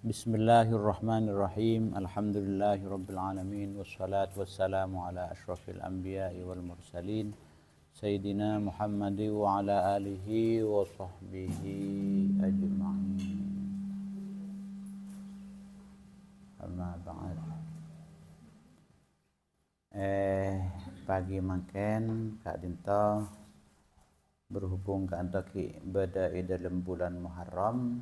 Bismillahirrahmanirrahim. Alhamdulillahirabbil alamin wassalatu wassalamu ala asyrafil anbiya'i wal mursalin sayyidina Muhammadin wa ala alihi wa sahbihi ajma'in. Amma ba'd. Pagi makan Kak Dinto berhubung Kak Dinto berada dalam bulan Muharram.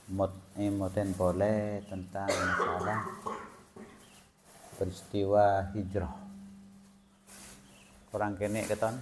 Moten boleh tentang masalah peristiwa hijrah. Kurang kene keton.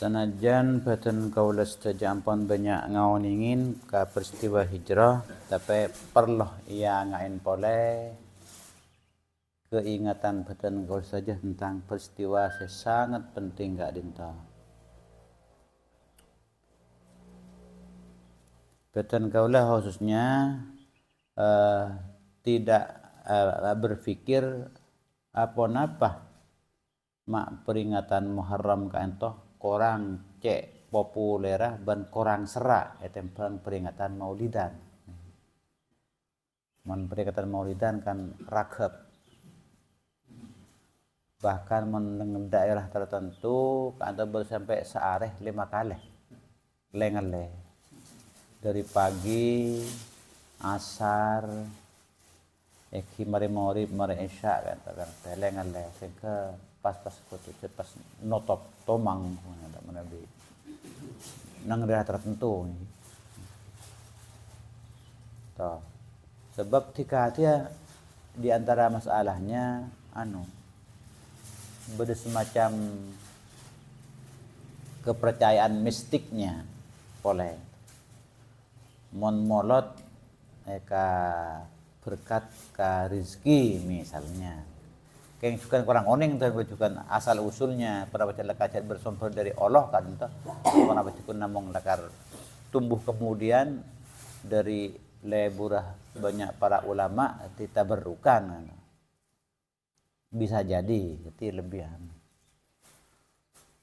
Sanajan badan kaula sedaya ampun banyak ngaoningin ka peristiwa hijrah, tapi perlu ia ngain boleh keingatan badan kaula saja tentang peristiwa sangat penting Kak Dinto. Badan kaula khususnya tidak berpikir apa-apa mak peringatan Muharram ka entoh korang cek populerah ban korang serak tentang peringatan Maulidan. Peringatan Maulidan kan ragab. Bahkan daerah tertentu kan sampai seareh 5 kali. Lengale. Dari pagi, asar, mari maghrib, mari isya kan lengale sehingga pas foto pas notop tomang mana di nang daerah tertentu nih. Toh. Sebab jika dia di antara masalahnya beda semacam kepercayaan mistiknya boleh mon molot ka berkat ka rezeki misalnya. Yang suka kurang oning dan bukan asal usulnya pada baca lekacat bersumber dari Allah kan itu pada baca namung lakar tumbuh kemudian dari leburah banyak para ulama ditabarrukan bisa jadi lebihan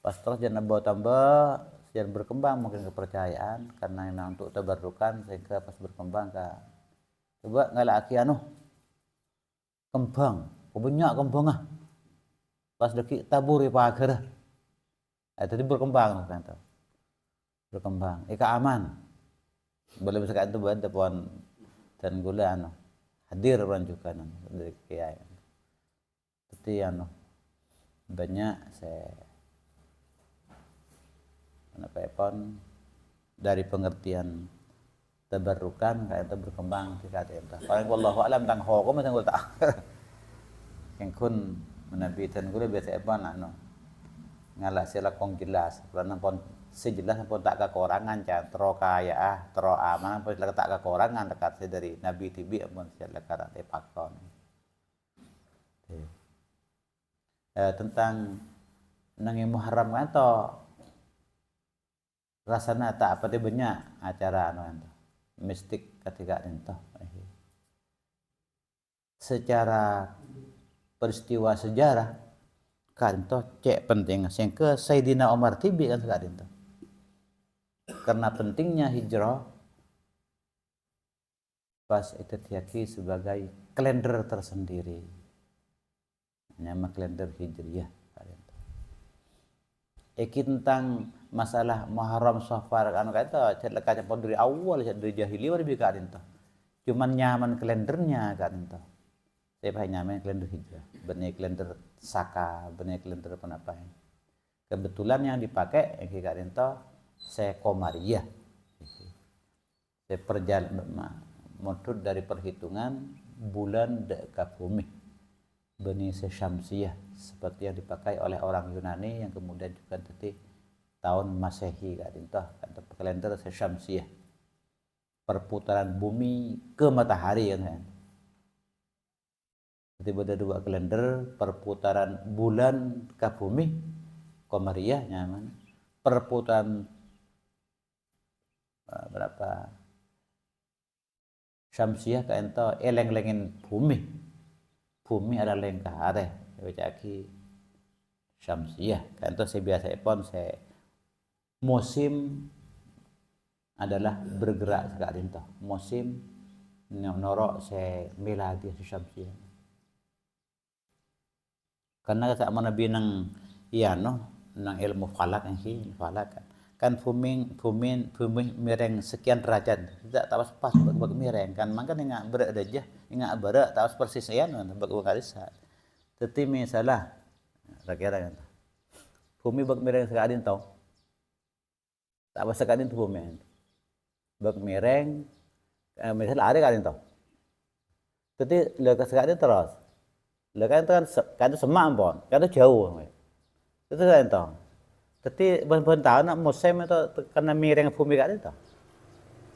pas terus jangan bawa tambah jangan berkembang mungkin kepercayaan karena untuk tabarrukan sehingga pas berkembang coba ngalaki kembang banyak kembang pas deki taburi pagar tadi berkembang kan berkembang ika aman boleh bisa itu buat tepuan dan gula hadir orang juga dari kiai jadi banyak saya pun dari pengertian tabarrukan kayak itu berkembang ketika itu paling wallahu alam tang hukum tang tak yang kun menabitan gula biasa apa ngalah sila kong jelas karena pun sejelas pun tak kekurangan tro kaya tro aman pun tak kekurangan dekat dari nabi tibi pun sila karate pakon tentang nangi Muharram atau rasanya tak apa banyak acara mistik ketika itu secara peristiwa sejarah kan cek penting sehingga Sayyidina Umar tibi kan sekarang itu karena pentingnya hijrah pas itu diakui sebagai kalender tersendiri nama kalender hijriyah tentang masalah Muharram Safar kan kata cerita pun dari awal dari jahiliyah lebih kan itu cuman nyaman kalendernya kan itu saya nyaman kalender hijrah benih kalender saka benih kalender apa kebetulan yang dipakai kayak itu saya Komariah saya perjalanan modul dari perhitungan bulan dekat bumi benih Syamsiyah seperti yang dipakai oleh orang Yunani yang kemudian juga tadi tahun Masehi kan itu kalender Syamsiyah perputaran bumi ke matahari kan. Jadi ada dua kalender perputaran bulan ke bumi Qamariyah nyaman perputaran berapa syamsiah ka ento eleng-lengin bumi ada lengkah are bacaki syamsiah ka ento saya biasa pon saya musim adalah bergerak sekali ento musim norok saya miladi syamsiah karena sa mana binang iano nang ilmu falak kan fuming mireng sekian derajat tidak tahu pas bag mireng kan mangkan ingat berat aja ingat berat tahu persis iano bag kalisa teti misalah kira kan bumi bag mireng sekali tau tak apa sekali tu bumi bag mireng misalnya ada kali tau teti lega sekali terus lega kan semak pon kan jauh itu kan tau tapi ben tahun nak musim itu karena miring bumi kan itu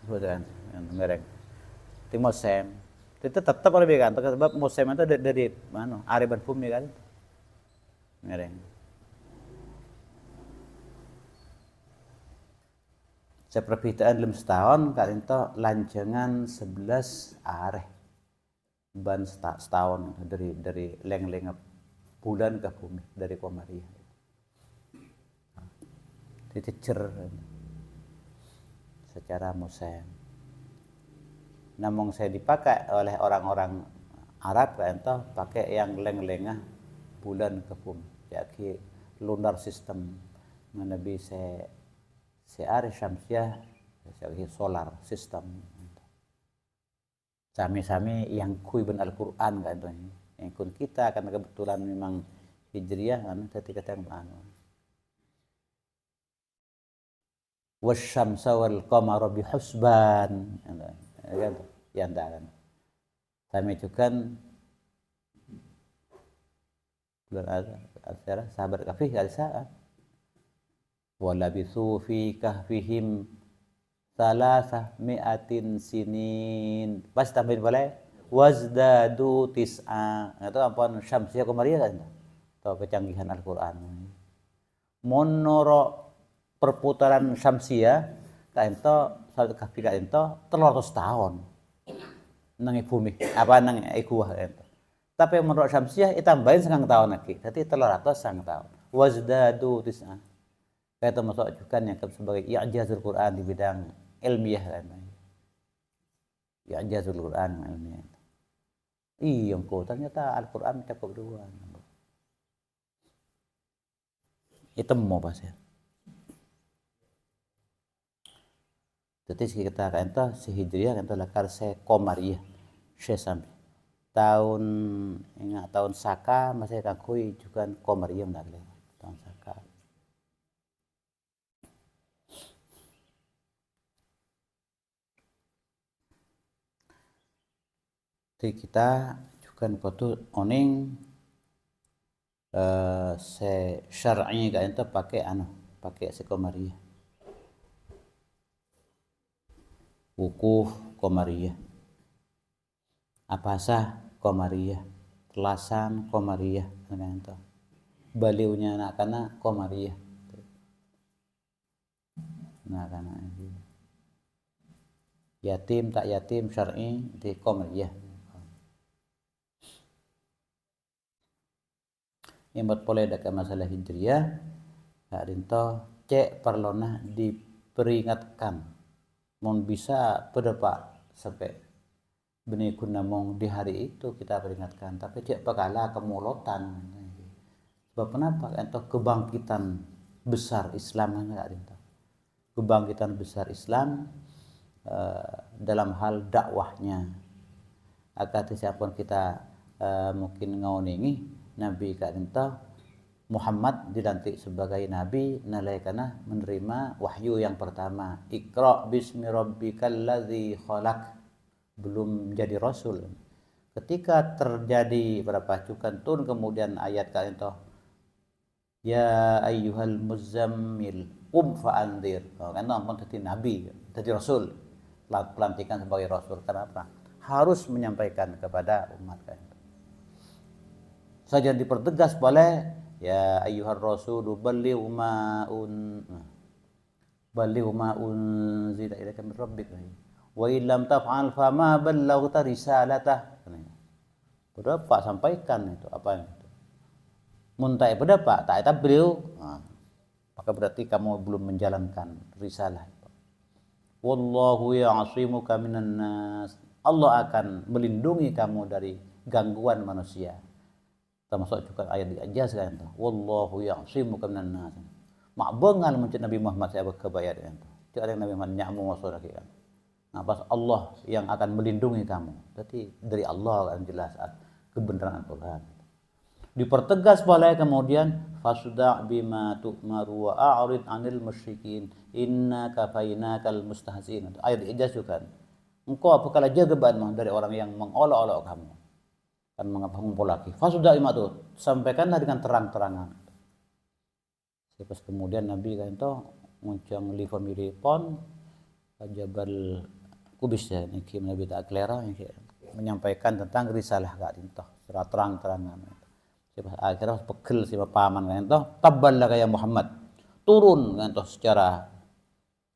betul kan miring di musim itu tetap lebih kan sebab musim itu dari mana ariban bumi kan miring seperbitaan dalam setahun kan itu lanjangan 11 areh ban setahun dari leng-leng bulan ke bumi dari Komariah dicecer secara musim. Namun saya dipakai oleh orang-orang Arab kan toh pakai yang leng-lengah bulan ke bumi. Jadi lunar system menabi seari syamsiah sebagai solar system. Sami-sami yang kui ben Al-Qur'an kan toh. Yang kun kita karena kebetulan memang Hijriah kan ketika yang wasyamsa wal qamara bihusban kan yang kan kami juga bulan Asyara sahabat kafih kali saat walabithu fi kahfihim salasah mi'atin sinin pas tambahin boleh wazdadu tis'a itu apa syamsiah komariah kan atau kecanggihan Al-Qur'an monoro perputaran syamsiah kaento salat kahfi kaento 300 tahun nang bumi apa nang ikuah kaento tapi menurut syamsiah itambahin sangang tahun lagi jadi 300 sang tahun wazdadu tis'a kaito masuk juga yang sebagai i'jazul Quran di bidang ilmiah kan i'jazul Quran ilmiah iya kok ternyata Al-Quran cukup dua itu mau pasir jadi kita kan si Hijriah kan lakar se Komariah sampai tahun ingat tahun Saka masih kakui juga Komariah ndak tahun Saka jadi kita juga foto oning se syar'i kan itu pakai se Komariah wukuf Komariah apasah Komariah telasan Komariah kan itu baliunya anak-anak Komariah anak-anak yatim tak yatim syar'i di Komariah yang boleh dekat masalah Hijriah hak rinto cek perlonah diperingatkan mon bisa berdepak sampai benih kunamong di hari itu kita peringatkan tapi cek pekala kemulotan sebab kenapa untuk kebangkitan besar Islam enggak rinto kebangkitan besar Islam dalam hal dakwahnya agar siapapun kita mungkin ngauningi Nabi Karinta Muhammad dilantik sebagai Nabi nalaikana menerima wahyu yang pertama Iqra bismi rabbikal ladzi khalaq belum jadi Rasul ketika terjadi berapa cukan tun kemudian ayat Karinta ya ayyuhal muzammil fa'anzir kan ampun jadi Nabi jadi Rasul pelantikan sebagai Rasul kenapa harus menyampaikan kepada umat kan saja dipertegas boleh ya ayyuhar rasulu balligh Baligh ma unzila ilaika min rabbik. Wa illam taf'al fama ballaghta risalatah. Berapa sampaikan itu apa yang itu. Muntai berapa tak tabligh. Maka berarti kamu belum menjalankan risalah. Wallahu ya'simuka minan nas. Allah akan melindungi kamu dari gangguan manusia. Termasuk juga ayat di Ajaz kan itu. Wallahu ya'simuka minan nas. Mak bengal mencet Nabi Muhammad saya berkebayar kan itu. Tidak ada Nabi Muhammad nyamu masuk lagi kan. Nah, pas Allah yang akan melindungi kamu. Berarti dari Allah kan jelas kebenaran Al-Quran. Dipertegas pula kemudian fasda' bima tu'maru wa a'rid 'anil musyrikin inna kafainakal mustahzi'in. Ayat Ijaz juga. Engkau apakah jawaban dari orang yang mengolok-olok kamu. Kan mengumpul lagi. Fasda' bima tu, sampaikanlah dengan terang-terangan. Pas kemudian Nabi kan itu nguncang li family pon Jabal Kubis ya niki Nabi tak kelera menyampaikan tentang risalah kak itu secara terang-terangan. Akhirnya pegel si paman kan itu tabbal ya Muhammad turun kan itu secara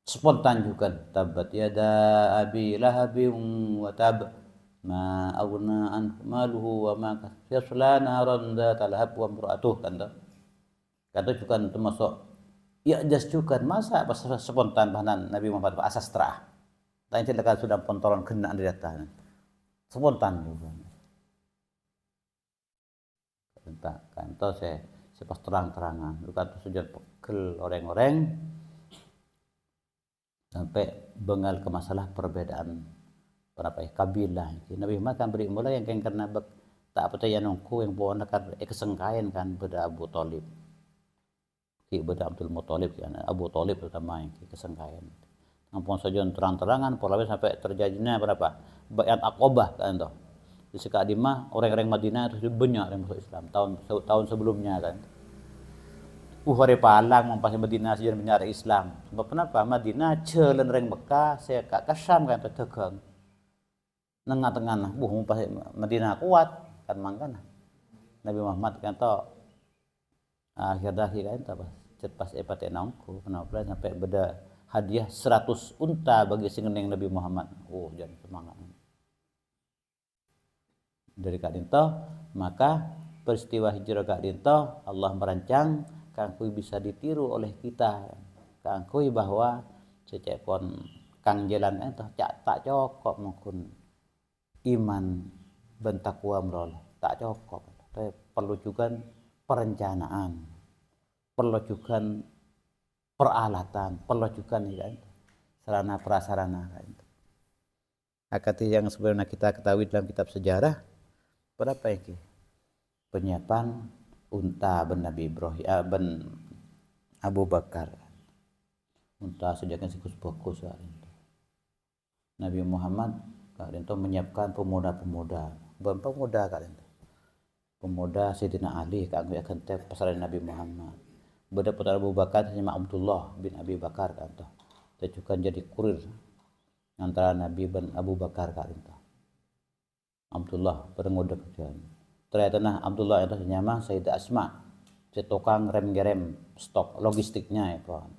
spontan juga tabat yada abi lahabin wa tab ma aghna an maluhu wa ma yasla naran dhat lahab wa imra'atuh kan itu. Kata juga termasuk ya jas juga masa pas spontan bahanan Nabi Muhammad asas terah. Lain tidak sudah pontoran kena di datang. Spontan juga. Entah kan to saya pas terang-terangan. Bukan tujuan pegel orang-orang sampai bengal ke masalah perbedaan berapa kabilah. Nabi Muhammad kan beri mulai yang karena tak percaya nungku yang bawa kan kesengkaian kan beda Abu Thalib. Beda Abdul Muthalib kan Abu Thalib terutama yang kesengkaian. Ampun saja terang-terangan pola sampai terjadinya berapa Baiat Aqabah kan toh. Di sekadimah orang-orang Madinah itu banyak yang masuk Islam tahun sebelumnya kan. Hari palang mempas Madinah saja menyara Islam. Sebab kenapa Madinah jalan orang Mekah saya kat Kasam kan tegang. Tengah-tengah mempas Madinah kuat kan mangkana. Nabi Muhammad kan toh akhir kan toh pas epat enangku kenapa sampai beda hadiah 100 unta bagi singeneng Nabi Muhammad. Oh jangan semangat. Dari Kak Dinto, maka peristiwa hijrah Kak Dinto Allah merancang kangkui bisa ditiru oleh kita. Kangkui bahwa cecepon kang jalan itu tak cocok mungkin iman bentakwa meroleh tak cocok. Tapi perlu juga perencanaan, perlu juga peralatan, perlu juga nih kan sarana prasarana kan. Akati yang sebenarnya kita ketahui dalam kitab sejarah berapa ini penyiapan unta ben Nabi Ibrahim ben Abu Bakar unta sediakan sikus fokus Nabi Muhammad kalian itu menyiapkan pemuda-pemuda kalian pemuda Sayyidina Ali kanggo akan teh pasaran Nabi Muhammad beda putra Abu Bakar sama Abdullah bin Abi Bakar kan toh juga jadi kurir antara Nabi bin Abu Bakar kalian toh Abdullah berengudek ternyata nah Abdullah itu nyama Sayyidah Asma si tukang rem-gerem stok logistiknya ya kawan.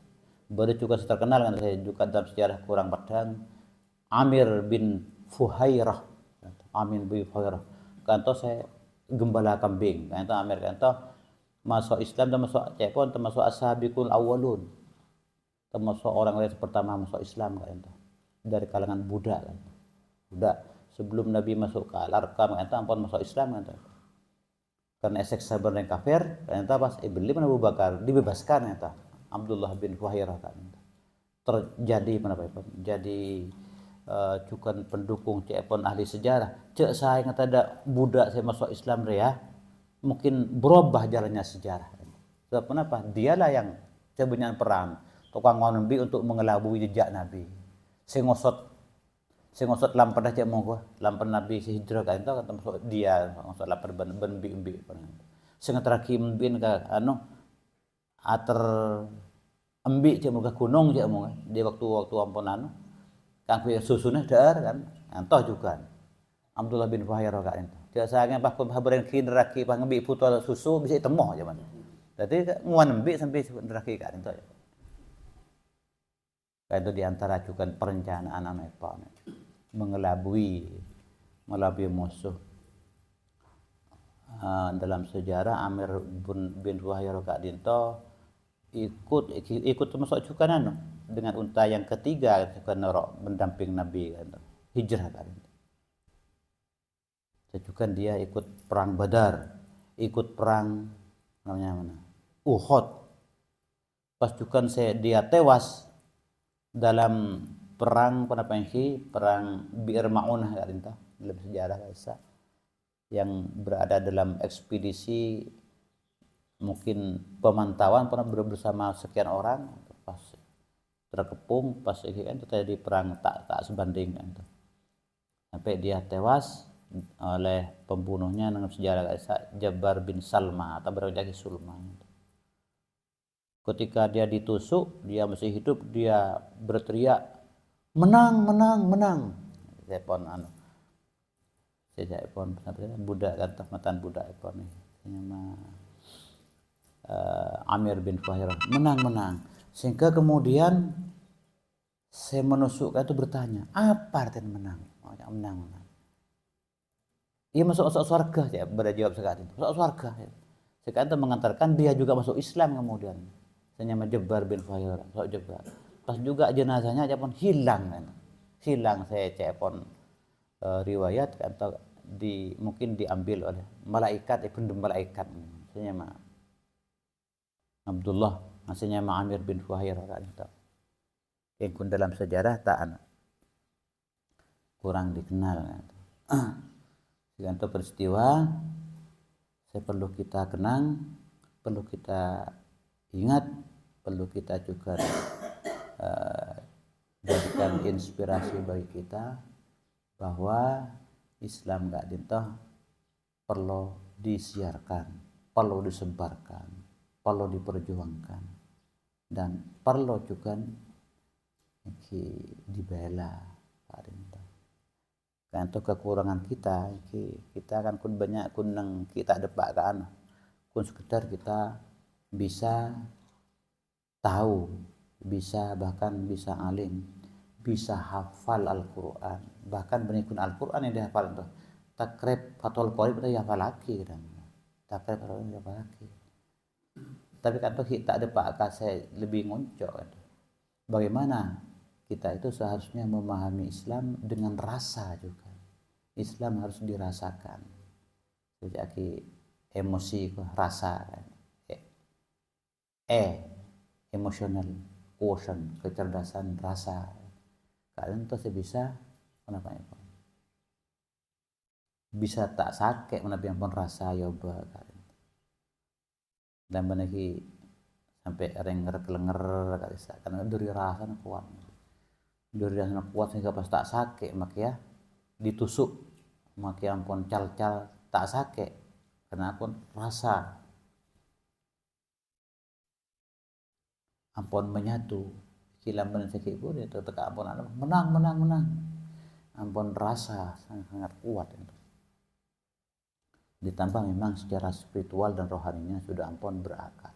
Baru juga terkenal kan saya juga dalam sejarah kurang padang Amir bin Fuhairah kanto saya gembala kambing kanto Amir kanto masuk Islam termasuk cepon termasuk ashabikul awalun termasuk orang lain pertama masuk Islam kanto dari kalangan budak kan budak sebelum Nabi masuk ke Al-Arqam kanto ampun masuk Islam kanto karena esek sabar yang kafir kanto pas beli Abu Bakar dibebaskan kanto Abdullah bin Fuhairah kanto terjadi menapa jadi cukan pendukung cepon ahli sejarah cek saya kata ada budak saya masuk Islam ya mungkin berubah jalannya sejarah sebab kenapa dialah yang sebenarnya perang tukang Nabi untuk mengelabui jejak Nabi saya ngosot lampan aja mau gua lampan Nabi si hijrah kan itu kata masuk dia ngosot lampan ben saya ngeterakim bin ke ater embi cek muka gunung cek mau di waktu ampun kang susunnya dar kan antoh juga Abdullah bin Fuhairah kan itu biasanya pas habaren kinraki pas ngembi putu susu bisa temoh zaman jadi nguan embi sampai neraki kan itu Itu diantara juga perencanaan apa mengelabui musuh. Dalam sejarah Amir bin Fuhairah Kak Dinto ikut termasuk juga dengan unta yang ketiga juga norok mendamping Nabi kan, hijrah Kak Dinto. Juga dia ikut perang Badar, ikut perang namanya mana? Uhud. Pas juga dia tewas dalam perang perang Bi'r Ma'unah Kak Dinto, dalam sejarah Kak, yang berada dalam ekspedisi mungkin pemantauan pernah bersama sekian orang, pas terkepung pas ini kan terjadi perang tak sebanding kan, sampai dia tewas oleh pembunuhnya dalam sejarah Jabbar bin Salma atau berjaki Sulma. Ketika dia ditusuk, dia masih hidup, dia berteriak menang menang menang. Saya pun budak kan matan budak pun nama Amir bin Fuhairah menang sehingga kemudian saya menusukkan itu bertanya apa artinya menang. Ia masuk surga ya, berjawab sekali masuk surga ya. Sekarang itu mengantarkan dia juga masuk Islam kemudian. Saya nama Jabbar bin Fuhairah, Jabbar. Pas juga jenazahnya aja pun hilang kan. Hilang saya cek pun riwayat atau mungkin diambil oleh malaikat ibnu malaikat. Saya nama Abdullah, maksudnya Amir bin Fuhairah kan. Yang dalam sejarah tak kurang dikenal kan. Itu peristiwa saya perlu kita kenang, perlu kita ingat, perlu kita juga jadikan inspirasi bagi kita bahwa Islam Kak Dinto perlu disiarkan, perlu disebarkan, perlu diperjuangkan, dan perlu juga dibela Kak Dinto. Kan itu kekurangan kita kan kun banyak nang kita depak kan kun sekedar kita bisa tahu, bahkan bisa alim, bisa hafal Al-Quran, bahkan benikun Al-Quran yang dihafal itu takrib Fathul Qorib itu hafal lagi kan, takrib Fathul hafal lagi. Tapi kan itu kita depak saya lebih ngoncok kan. Bagaimana kita itu seharusnya memahami Islam dengan rasa juga. Islam harus dirasakan. Jadi emosi rasa kan. Emotional quotient, kecerdasan rasa. Kalian tuh bisa kenapa ya? Bisa tak sakit menabi pun rasa yoba kalian. Dan menagi sampai lenger karena dari rasa kuat. Dari rasa kuat sehingga pas tak sakit maka ya ditusuk maka ampun cal-cal tak sakit karena pun rasa ampun menyatu kilam ben sakit pun itu teka ampun menang ampun rasa sangat kuat itu. Ditambah memang secara spiritual dan rohaninya sudah ampun berakar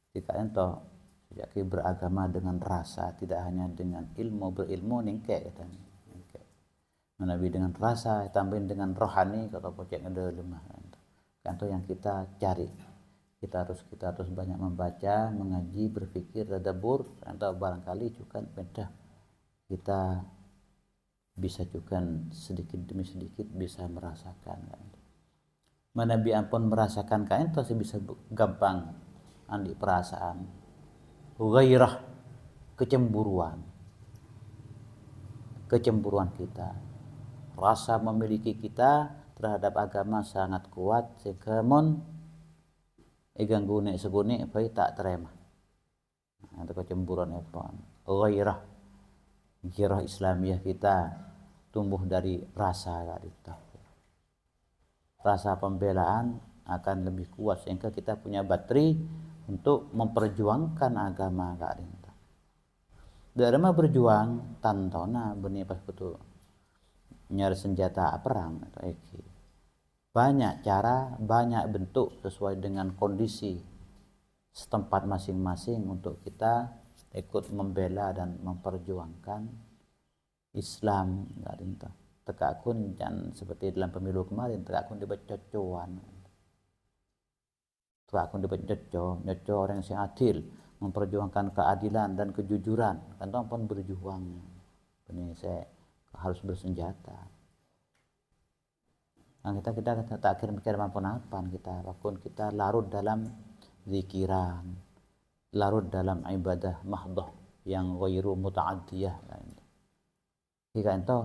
jika ento jadi beragama dengan rasa, tidak hanya dengan berilmu ningke katanya. Nabi dengan rasa tambahin dengan rohani kata pocek ada lemah kan itu yang kita cari. Kita harus banyak membaca, mengaji, berpikir, tadabbur, atau barangkali juga beda kita bisa juga sedikit demi sedikit bisa merasakan kan. Nabi ampun merasakan kan itu bisa gampang andi perasaan ghairah kecemburuan kita, rasa memiliki kita terhadap agama sangat kuat sehingga mon ganggu nek segune bae tak terima. Itu kecemburuan apa? Ghairah Islamiyah kita tumbuh dari rasa kita. Rasa pembelaan akan lebih kuat sehingga kita punya bateri untuk memperjuangkan agama Kak Rinta. Dharma berjuang tantona benih pas betul nyari senjata perang atau banyak cara, banyak bentuk sesuai dengan kondisi setempat masing-masing untuk kita ikut membela dan memperjuangkan Islam. Tegak kun jangan seperti dalam pemilu kemarin, tegak kun dibecocoan, tegak kun dibecoco, nyoco orang yang adil, memperjuangkan keadilan dan kejujuran. Kan pun berjuang, ini saya harus bersenjata. Nah, kita tak kira mampu kita, walaupun kita larut dalam zikiran, larut dalam ibadah mahdoh yang ghairu muta'addiyah. Jika itu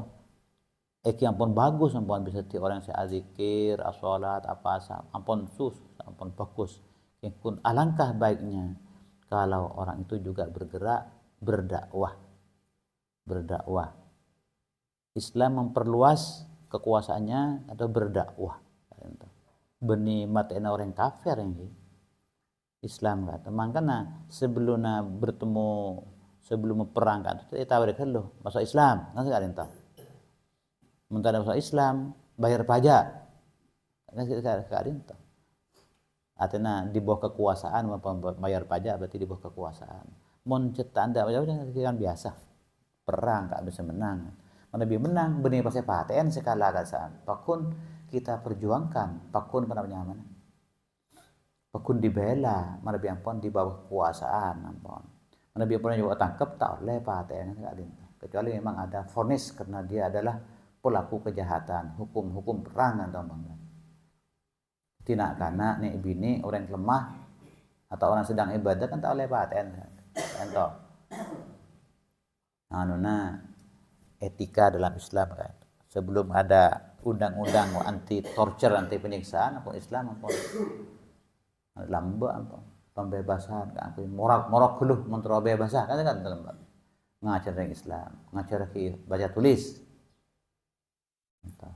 eki ampun bagus, ampun bisa ti orang saya zikir, as-salat, apa ampun ampun bagus. Pun alangkah baiknya kalau orang itu juga bergerak berdakwah. Islam memperluas kekuasaannya atau berdakwah. Beni matena orang kafir yang Islam kata. Makanya sebelum perang kan itu tahu deh lo masuk Islam, nggak sih kalian tahu? Mentara masuk Islam bayar pajak, nggak sih kalian tahu? Artinya di bawah kekuasaan bayar pajak berarti di bawah kekuasaan. Mon cetak anda kan biasa perang nggak bisa menang. Lebih menang benih pasai paten sekala kasaan. Pakun kita perjuangkan, pakun mana? Pakun dibela, mana biarpun di bawah kekuasaan, ampun. Mana biarpun juga tangkap tak oleh paten kecuali memang ada vonis karena dia adalah pelaku kejahatan, hukum perang teman-teman. Tidak karena nih bini orang lemah atau orang sedang ibadah kan tak oleh paten. Contoh. Etika dalam Islam kan. Sebelum ada undang-undang anti torture, anti penyiksaan, apa Islam apa lamba apa pembebasan kan morak keluh mentera bebasan kan dalam ngajar Islam, ngajar baca tulis.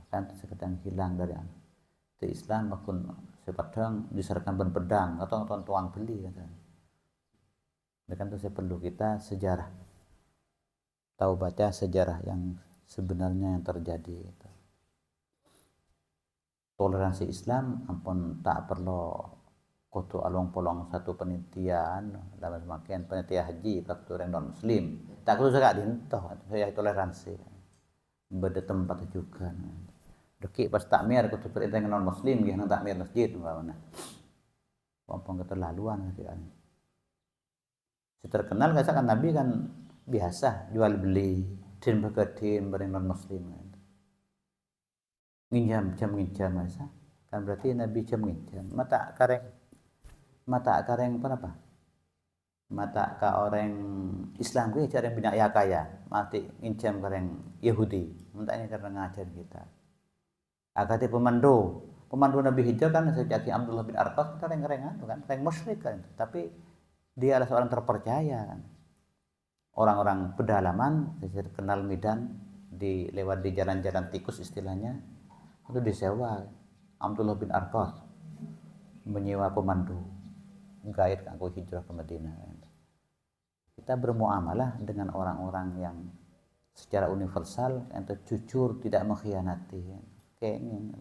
Kan sekedang hilang dari itu Islam makun sepadang diserahkan ban pedang atau tuang beli kan. Kan itu perlu kita sejarah tahu baca sejarah yang sebenarnya yang terjadi. Toleransi Islam ampun tak perlu koto along polong satu penelitian dalam semakin penelitian haji waktu orang non muslim tak perlu juga dintoh saya toleransi beda tempat juga deki pas takmir kutu perintah non muslim gih nang takmir masjid mana pompong keterlaluan kan. Terkenal kan Nabi kan biasa jual beli din begadin bareng non muslim nginjam masa kan berarti Nabi jam nginjam mata kareng apa mata ka orang Islam gue cara bina ya kaya mati nginjam kareng Yahudi mentanya karena ngajar kita akati pemandu Nabi Hijrah kan sejak Abdullah bin Arqam kita reng-rengan kan reng musyrik kan tapi dia adalah seorang terpercaya kan. Orang-orang pedalaman kenal Medan lewat di jalan-jalan tikus istilahnya itu disewa Abdullah bin Arqam menyewa pemandu guide aku hijrah ke Madinah. Kita bermuamalah dengan orang-orang yang secara universal yang jujur tidak mengkhianati kayaknya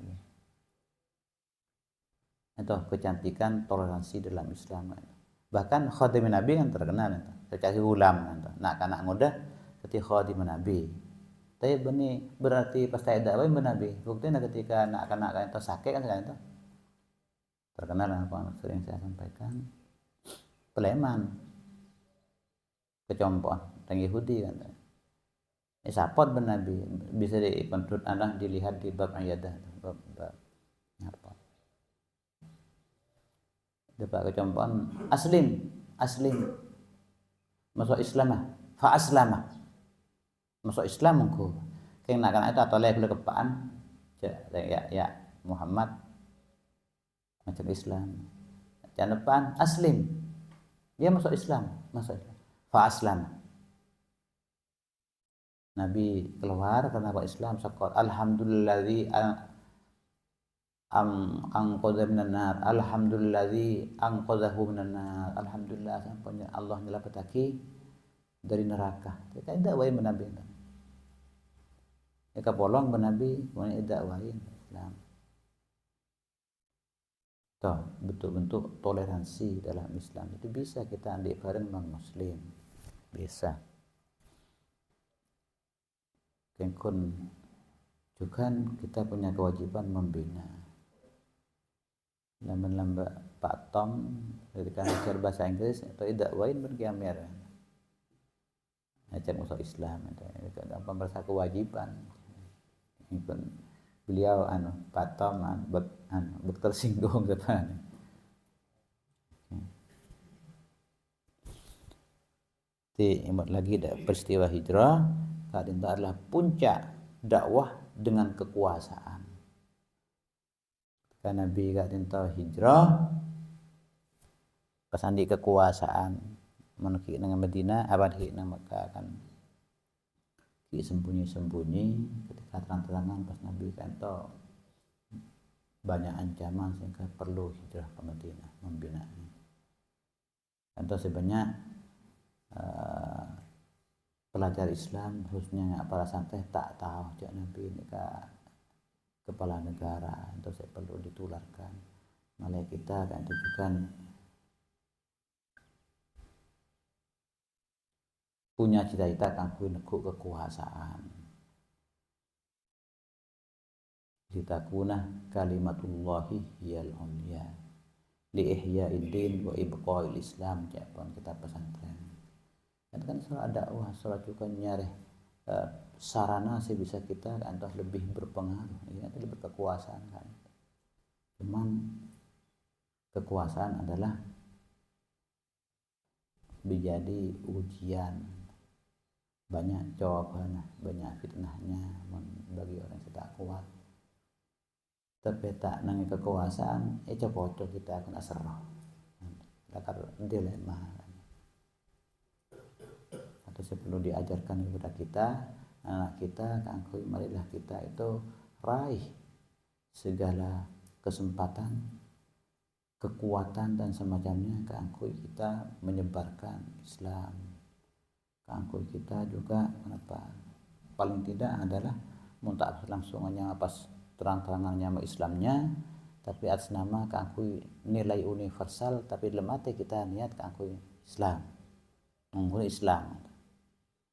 itu kecantikan toleransi dalam Islam. Bahkan khadimin Nabi yang terkenal secara ulam nak ngodah ketika khadimin Nabi tapi benih berarti pas saya dakwah Nabi buktinya ketika nak itu sakit kan itu terkenal apa sering saya sampaikan Peleman kecompon orang Yahudi kan sapot ben Nabi bisa dipentrut anak dilihat di bab ayadah bab apa dapat kecompon aslim masuk Islam fa aslama masuk Islam engko keng nak itu atau lek kepaan ya Muhammad macam Islam jangan depan aslim dia masuk Islam fa aslama Nabi keluar karena Islam sakot alhamdulillazi angqadha minan nar alhamdulillazi angqadhahu minan nar alhamdulillah sampainya Allah nyelametake dari neraka tidak wae Nabi ya kapolong Nabi kemudian tidak wae Islam Toh, bentuk-bentuk toleransi dalam Islam itu bisa kita ambil bareng non muslim, bisa. Kengkun juga kita punya kewajiban membina. Lambat-lambat Pak Tom ketika ngajar bahasa Inggris atau tidak wain berkiamir. Ngajar musuh Islam itu apa merasa kewajiban. Kengkun beliau Pak Tom tersinggung depan. Imut lagi peristiwa hijrah itu adalah puncak dakwah dengan kekuasaan. Karena Nabi kadinta hijrah kesandi kekuasaan menuju dengan Madinah abad hina Mekah kan sembunyi-sembunyi ketika terang-terangan pas Nabi kanto banyak ancaman sehingga perlu hijrah ke Madinah membina. Kanto sebanyak pelajar Islam khususnya para santai tak tahu cak Nabi ini kepala negara itu saya perlu ditularkan malah kita kan tujukan punya cita-cita kanggo neguk kekuasaan ditakuna kalimatullahi hiyal ulya li ihya'id din wa ibqa'il islam japon kita pesantren kan soal dakwah soal juga nyari sarana sih bisa kita entah lebih berpengaruh ya lebih kekuasaan kan cuman kekuasaan adalah menjadi ujian banyak jawaban banyak fitnahnya bagi orang yang tidak kuat tapi tak nangi kekuasaan coba kita akan asrah akar dilema atau perlu diajarkan kepada kita anak kita kanggo marilah kita itu raih segala kesempatan kekuatan dan semacamnya kanggo kita menyebarkan Islam kanggo kita juga kenapa paling tidak adalah muntak langsungannya pas terang-terangannya Islamnya tapi atas nama kanggo nilai universal tapi dalam hati kita niat kanggo Islam menggunakan Islam.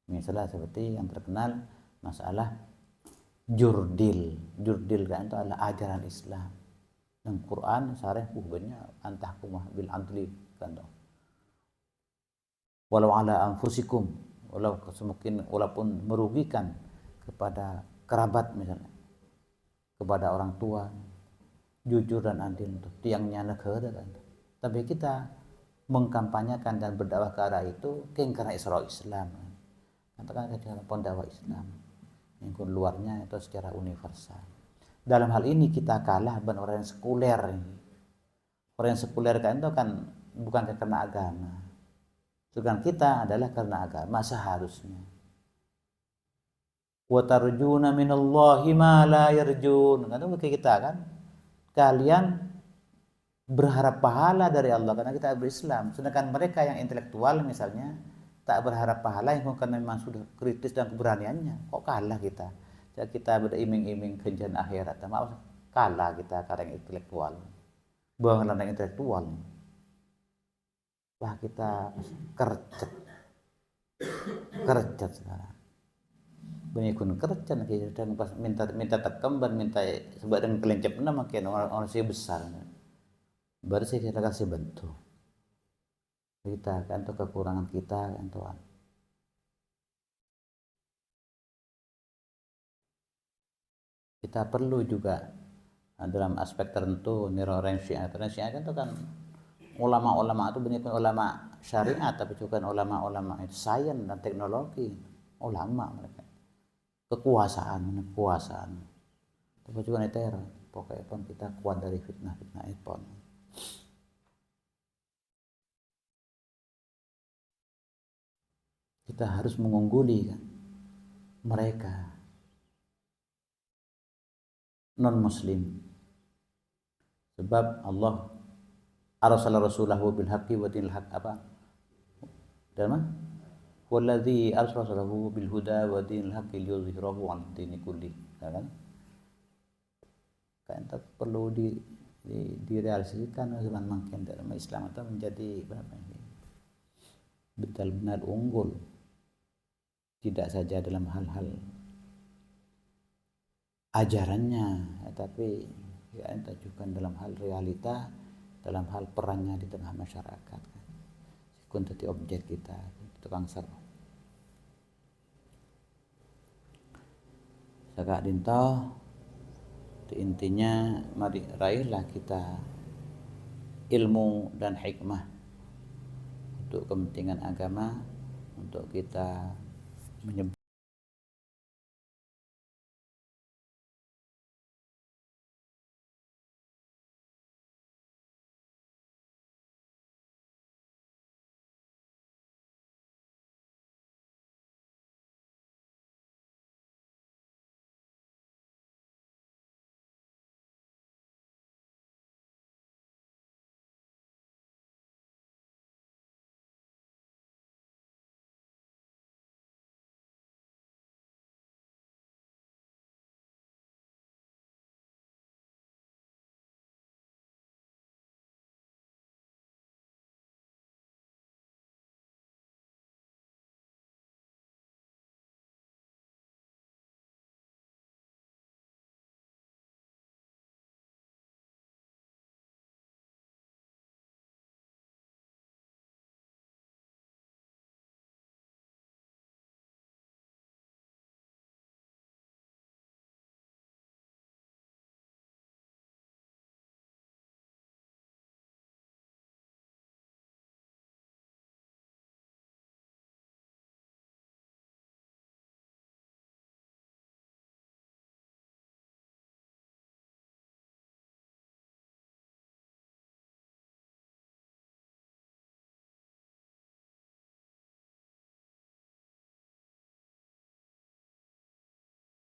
Misalnya seperti yang terkenal masalah jurdil kan itu adalah ajaran Islam dan Quran sareh banyak antahkumah bil adli kan walau ala anfusikum walaupun merugikan kepada kerabat misalnya kepada orang tua jujur dan adil untuk tiangnya negara kan tapi kita mengkampanyekan dan berdakwah ke arah itu karena Islam katakan dalam dakwah Islam yang luarnya itu secara universal dalam hal ini kita kalah dengan orang yang sekuler orang yang sekuler kan itu kan bukan karena agama sedangkan kita adalah karena agama seharusnya wa tarjuna minallahi ma la yarjun kan itu kita kan kalian berharap pahala dari Allah karena kita berislam sedangkan mereka yang intelektual misalnya tak berharap pahala yang karena memang sudah kritis dan keberaniannya kok kalah kita jadi kita beriming-iming kencan akhirat maaf kalah kita karena intelektual buang landang intelektual wah kita kerjat sekarang benikun kerjat dan pas minta tekem dan minta sebadan kelencep makin orang sih besar baru saya kasih bentuk kita kan itu kekurangan kita kan Tuhan kita perlu juga dalam aspek tertentu orang Syiah kan itu kan ulama-ulama itu benar ulama syariat tapi juga ulama-ulama sains dan teknologi ulama mereka kekuasaan tapi juga teror pokoknya pun kita kuat dari fitnah pun kita harus mengungguli kan mereka non muslim sebab Allah arsala rasulahu bil haqqi wa dinil haqq apa dalam wallazi arsala rasulahu bil huda wa dinil haqqi liyuzhirahu 'ala dini kulli kan perlu direalisasikan zaman makin dalam Islam itu menjadi benar-benar unggul, tidak saja dalam hal-hal ajarannya, tapi ya juga dalam hal realita, dalam hal perannya di tengah masyarakat. Kun tadi objek kita tukang ser. Sagak dinto intinya mari raihlah kita ilmu dan hikmah untuk kepentingan agama, untuk kita menyebar